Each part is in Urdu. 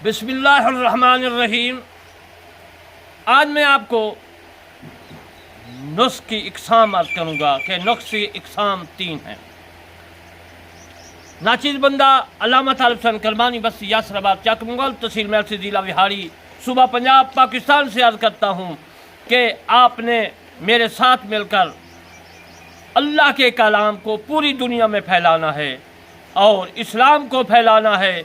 بسم اللہ الرحمن الرحیم۔ آج میں آپ کو نسخ کی اقسام عرض کروں گا کہ نسخ کی اقسام 3 ہیں۔ ناچیز بندہ علامہ طالب حسین کرمانی بستی یاسر آباد چک منگل تحصیل محل ضلع وہاڑی صوبہ پنجاب پاکستان سے عرض کرتا ہوں کہ آپ نے میرے ساتھ مل کر اللہ کے کلام کو پوری دنیا میں پھیلانا ہے اور اسلام کو پھیلانا ہے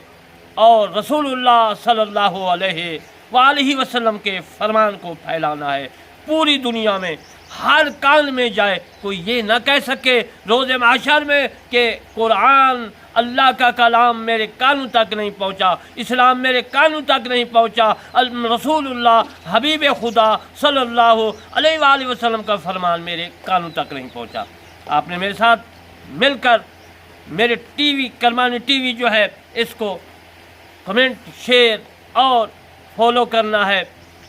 اور رسول اللہ صلی اللہ علیہ وآلہ وسلم کے فرمان کو پھیلانا ہے پوری دنیا میں، ہر کان میں جائے۔ کوئی یہ نہ کہہ سکے روز محشر میں کہ قرآن اللہ کا کلام میرے کانوں تک نہیں پہنچا، اسلام میرے کانوں تک نہیں پہنچا، رسول اللہ حبیب خدا صلی اللہ علیہ وآلہ وسلم کا فرمان میرے کانوں تک نہیں پہنچا۔ آپ نے میرے ساتھ مل کر میرے T V Kirmani T V جو ہے اس کو کمنٹ، شیئر اور فالو کرنا ہے،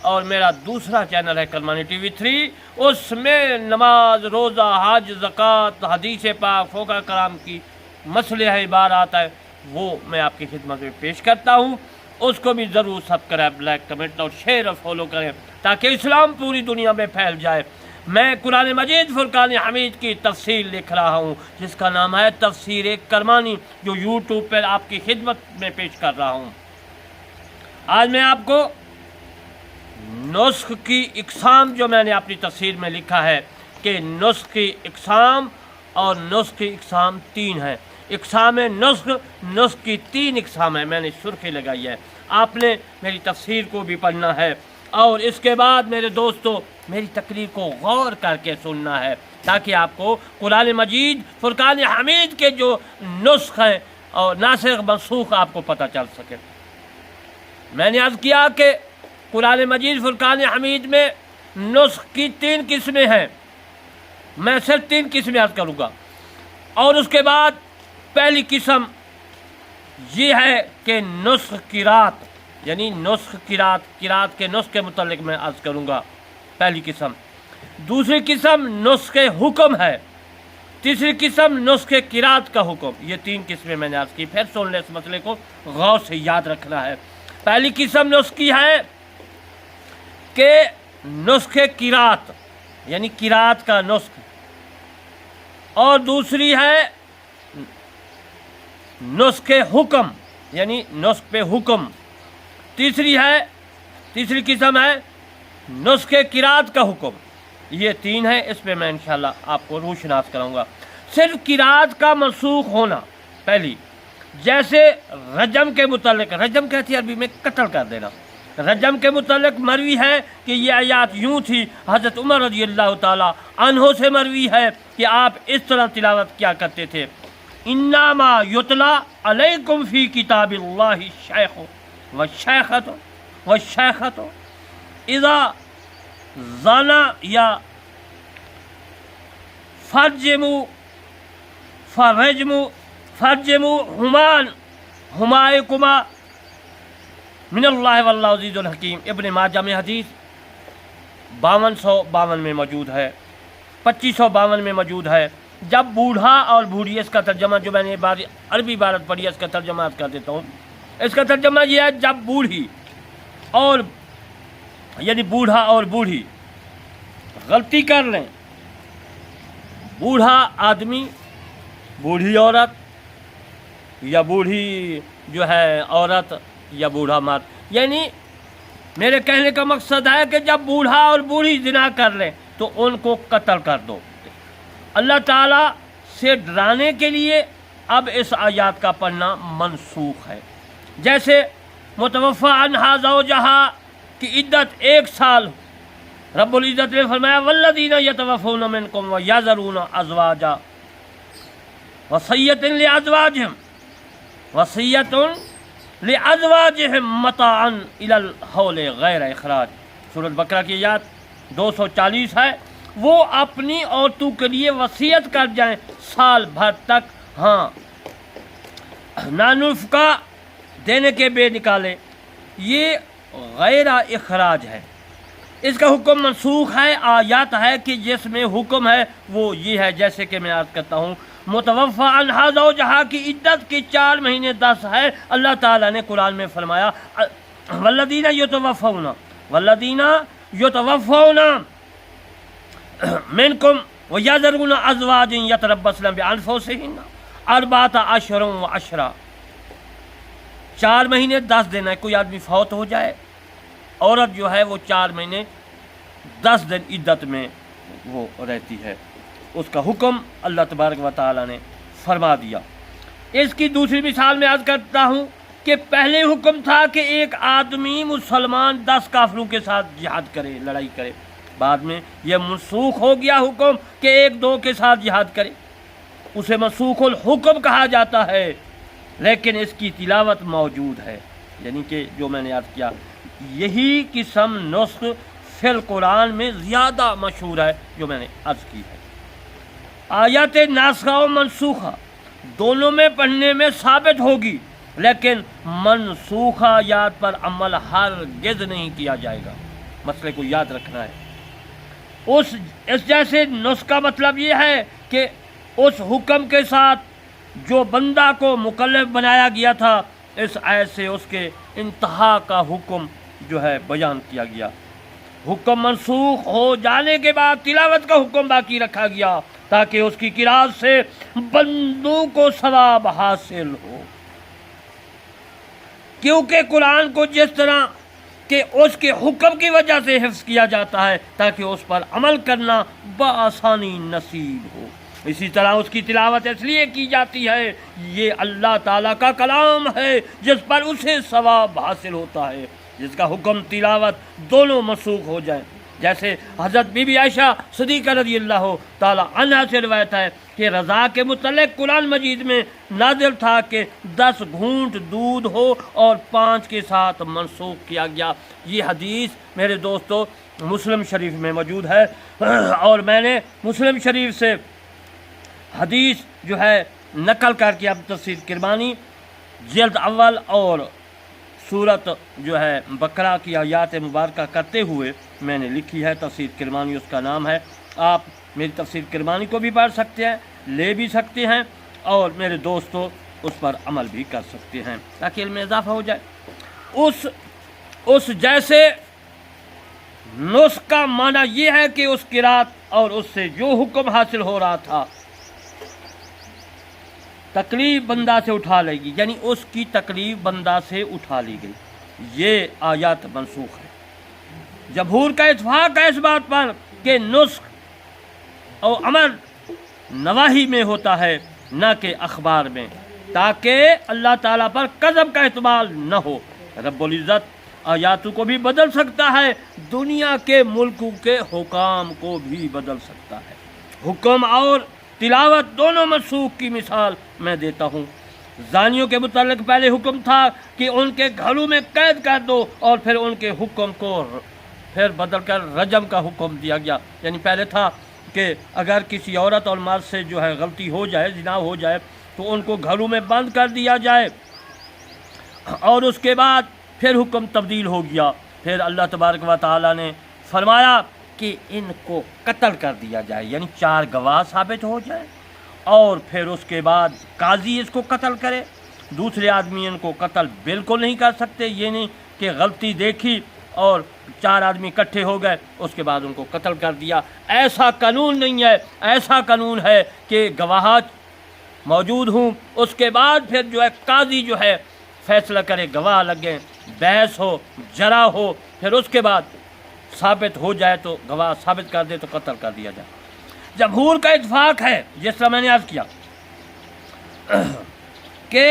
اور میرا دوسرا چینل ہے کرمانی ٹی وی 3، اس میں نماز، روزہ، حج، زکوٰۃ، حدیث پاک، فقہ کرام کی مسئلے ہیں، عبارات ہے، وہ میں آپ کی خدمت میں پیش کرتا ہوں۔ اس کو بھی ضرور سبسکرائب، لائک، کمنٹ اور شیئر اور فالو کریں تاکہ اسلام پوری دنیا میں پھیل جائے۔ میں قرآن مجید فرقان حمید کی تفسیر لکھ رہا ہوں جس کا نام ہے تفسیر کرمانی، جو یوٹیوب پر آپ کی خدمت میں پیش کر رہا ہوں۔ آج میں آپ کو نسخ کی اقسام جو میں نے اپنی تفسیر میں لکھا ہے کہ نسخ کی اقسام اور نسخ کی اقسام 3 ہیں۔ اقسام نسخ کی 3 اقسام ہیں، میں نے سرخی لگائی ہے۔ آپ نے میری تفسیر کو بھی پڑھنا ہے اور اس کے بعد میرے دوستو میری تقریر کو غور کر کے سننا ہے تاکہ آپ کو قرآن مجید فرقان حمید کے جو نسخ ہیں اور ناسخ منسوخ آپ کو پتہ چل سکے۔ میں نے عرض کیا کہ قرآن مجید فرقان حمید میں نسخ کی 3 قسمیں ہیں، میں صرف 3 قسمیں عرض کروں گا، اور اس کے بعد پہلی قسم یہ ہے کہ نسخ قرات، یعنی نسخ قرات کے نسخ کے متعلق میں عرض کروں گا، پہلی قسم۔ دوسری قسم نسخ حکم ہے، تیسری قسم نسخ قرات کا حکم۔ یہ 3 قسمیں میں نے عرض کی، پھر سن لیں، اس مسئلے کو غور سے یاد رکھنا ہے۔ پہلی قسم نسخ کی ہے کہ نسخ قرات یعنی قرات کا نسخ، اور دوسری ہے نسخ حکم یعنی نسخ پہ حکم، تیسری قسم ہے نسخ قرات کا حکم۔ یہ 3 ہیں، اس پہ میں انشاءاللہ آپ کو روشناس کراؤں گا۔ صرف قرات کا منسوخ ہونا پہلی، جیسے رجم کے متعلق، رجم کہتی ہے عربی میں قتل کر دینا، رجم کے متعلق مروی ہے کہ یہ آیات یوں تھی، حضرت عمر رضی اللہ تعالی عنہ سے مروی ہے کہ آپ اس طرح تلاوت کیا کرتے تھے: انما یتلا علیکم فی کتاب اللہ الشیخ والشیخۃ اذا زنا یا فرجموا ہمائکما من اللہ واللہ عزیز الحکیم۔ ابن ماجہ میں حدیث 5252 میں موجود ہے، 2552 میں موجود ہے۔ جب بوڑھا اور بوڑھی، اس کا ترجمہ جو میں نے عربی عبارت پڑھی ہے اس کا ترجمہ کر دیتا ہوں۔ اس کا ترجمہ یہ ہے: جب بوڑھی اور یعنی بوڑھا اور بوڑھی غلطی کر لیں، بوڑھا آدمی، بوڑھی عورت، یا بوڑھی جو ہے عورت یا بوڑھا مرد، یعنی میرے کہنے کا مقصد ہے کہ جب بوڑھا اور بوڑھی زنا کر لیں تو ان کو قتل کر دو۔ اللہ تعالیٰ سے ڈرانے کے لیے اب اس آیات کا پڑھنا منسوخ ہے۔ جیسے متوفی عنہا زوجہا کی عدت 1 سال، رب العزت نے فرمایا والذین یتوفون منکم ویذرون ازواجا وصیۃ لازواجہم متاعا الی الحول غیر اخراج۔ سورۃ بقرہ کی آیات 240 ہے۔ وہ اپنی عورتوں کے لیے وصیت کر جائیں سال بھر تک، ہاں نانفقہ دینے کے بے نکالے، یہ غیر اخراج ہے۔ اس کا حکم منسوخ ہے۔ آیات ہے کہ جس میں حکم ہے وہ یہ ہے، جیسے کہ میں عرض کرتا ہوں متوفا عنہا زوجہا کی عدت کی 4 مہینے 10 ہے۔ اللہ تعالیٰ نے قرآن میں فرمایا والذین یتوفون منکم ویذرون ازواجا یتربصن بانفسہن 4 اشہر و عشرا، 4 مہینے 10 دن ہے۔ کوئی آدمی فوت ہو جائے، عورت جو ہے وہ 4 مہینے 10 دن عدت میں وہ رہتی ہے، اس کا حکم اللہ تبارک و تعالیٰ نے فرما دیا۔ اس کی دوسری مثال میں عرض کرتا ہوں کہ پہلے حکم تھا کہ ایک آدمی مسلمان 10 کافروں کے ساتھ جہاد کرے، لڑائی کرے، بعد میں یہ منسوخ ہو گیا حکم کہ 1-2 کے ساتھ جہاد کرے، اسے منسوخ الحکم کہا جاتا ہے، لیکن اس کی تلاوت موجود ہے، یعنی کہ جو میں نے عرض کیا یہی قسم نسخ فی القرآن میں زیادہ مشہور ہے جو میں نے عرض کی ہے۔ آیات ناسخہ و منسوخہ دونوں میں پڑھنے میں ثابت ہوگی، لیکن منسوخہ آیات پر عمل ہرگز نہیں کیا جائے گا، مسئلے کو یاد رکھنا ہے۔ اس جیسے نسخ کا مطلب یہ ہے کہ اس حکم کے ساتھ جو بندہ کو مکلف بنایا گیا تھا، اس آیت سے اس کے انتہا کا حکم جو ہے بیان کیا گیا۔ حکم منسوخ ہو جانے کے بعد تلاوت کا حکم باقی رکھا گیا تاکہ اس کی قرأت سے بندوں کو ثواب حاصل ہو، کیونکہ قرآن کو جس طرح کہ اس کے حکم کی وجہ سے حفظ کیا جاتا ہے تاکہ اس پر عمل کرنا بآسانی نصیب ہو، اسی طرح اس کی تلاوت اس لیے کی جاتی ہے، یہ اللہ تعالیٰ کا کلام ہے جس پر اسے ثواب حاصل ہوتا ہے، جس کا حکم تلاوت دونوں منسوخ ہو جائیں۔ جیسے حضرت بی بی عائشہ صدیقہ رضی اللہ تعالی عنہا سے روایت ہے کہ رضا کے متعلق قرآن مجید میں نازل تھا کہ 10 گھونٹ دودھ ہو اور 5 کے ساتھ منسوخ کیا گیا۔ یہ حدیث میرے دوستو مسلم شریف میں موجود ہے، اور میں نے مسلم شریف سے حدیث جو ہے نقل کر کے اب تفسیر کرمانی جلد اول اور سورت جو ہے بقرہ کی آیات مبارکہ کرتے ہوئے میں نے لکھی ہے، تفسیر کرمانی اس کا نام ہے۔ آپ میری تفسیر کرمانی کو بھی پڑھ سکتے ہیں، لے بھی سکتے ہیں، اور میرے دوستو اس پر عمل بھی کر سکتے ہیں تاکہ علم میں اضافہ ہو جائے۔ اس جیسے نسخ کا معنی یہ ہے کہ اس قرات اور اس سے جو حکم حاصل ہو رہا تھا تکلیف بندہ سے اٹھا لے گی، یعنی اس کی تکلیف بندہ سے اٹھا لی گئی، یہ آیات منسوخ ہے۔ جمہور کا اتفاق ہے اس بات پر کہ نسخ اور امر نواہی میں ہوتا ہے نہ کہ اخبار میں، تاکہ اللہ تعالیٰ پر کذب کا احتمال نہ ہو۔ رب العزت آیاتوں کو بھی بدل سکتا ہے، دنیا کے ملکوں کے حکام کو بھی بدل سکتا ہے۔ حکم اور تلاوت دونوں منسوخ کی مثال میں دیتا ہوں۔ زانیوں کے متعلق پہلے حکم تھا کہ ان کے گھروں میں قید کر دو، اور پھر ان کے حکم کو پھر بدل کر رجم کا حکم دیا گیا، یعنی پہلے تھا کہ اگر کسی عورت اور مرد سے جو ہے غلطی ہو جائے، زنا ہو جائے، تو ان کو گھروں میں بند کر دیا جائے، اور اس کے بعد پھر حکم تبدیل ہو گیا۔ پھر اللہ تبارک و تعالیٰ نے فرمایا کہ ان کو قتل کر دیا جائے، یعنی 4 گواہ ثابت ہو جائے، اور پھر اس کے بعد قاضی اس کو قتل کرے۔ دوسرے آدمی ان کو قتل بالکل نہیں کر سکتے، یہ نہیں کہ غلطی دیکھی اور 4 آدمی اکٹھے ہو گئے اس کے بعد ان کو قتل کر دیا، ایسا قانون نہیں ہے۔ ایسا قانون ہے کہ گواہات موجود ہوں، اس کے بعد پھر جو ہے قاضی جو ہے فیصلہ کرے، گواہ لگیں، بحث ہو، جرا ہو، پھر اس کے بعد ثابت ہو جائے تو گواہ ثابت کر دے تو قتل کر دیا جائے۔ جمہور کا اتفاق ہے، جس طرح میں نے عرض کیا کہ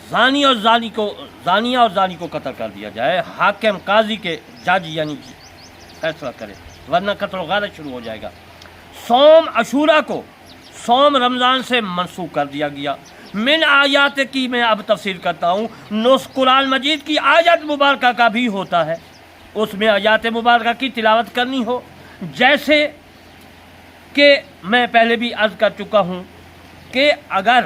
زانیہ اور زانی کو قتل کر دیا جائے، حاکم قاضی کے جج یعنی فیصلہ کرے، ورنہ قتل و غارت شروع ہو جائے گا۔ صوم عاشورہ کو صوم رمضان سے منسوخ کر دیا گیا۔ من آیات کی میں اب تفسیر کرتا ہوں، نسخ قرآن مجید کی آیت مبارکہ کا بھی ہوتا ہے، اس میں آیات مبارکہ کی تلاوت کرنی ہو، جیسے کہ میں پہلے بھی عرض کر چکا ہوں کہ اگر